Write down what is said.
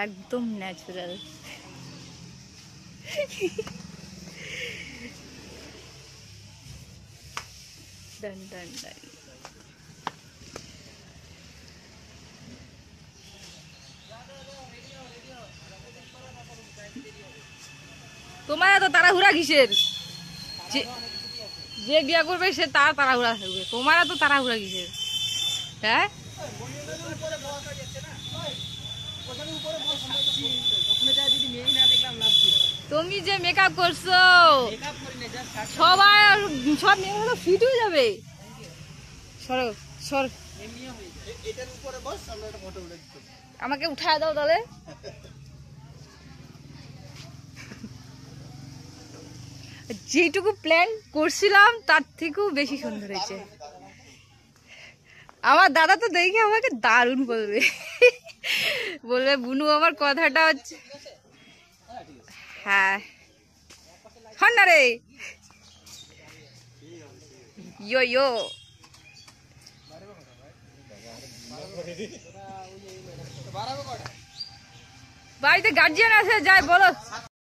একদম ন্যাচারাল। ডান ডান ডান। তোমার এত তাড়াহুড়া কিসের? যে বিয়া করবে সে তার তাড়াহুড়া থাকবে, তোমার এত তাড়াহুড়া কিসের? হ্যাঁ, তুমি যে মেকআপ করছো সবাই সব মেয়েগুলো ফিট হয়ে যাবে। সরো সর, আমাকে উঠায় দাও তাহলে। যেটুকু প্ল্যান করছিলাম তার থেকেও বেশি সুন্দর হয়েছে। আমার দাদা তো দেখে আমাকে দারুণ বলবে, বলবে বুনু আমার কথাটা হচ্ছে। হ্যাঁ হন না রে, ইয়ো ইয়ো। বাড়িতে গার্জিয়ান আছে, যাই বলো।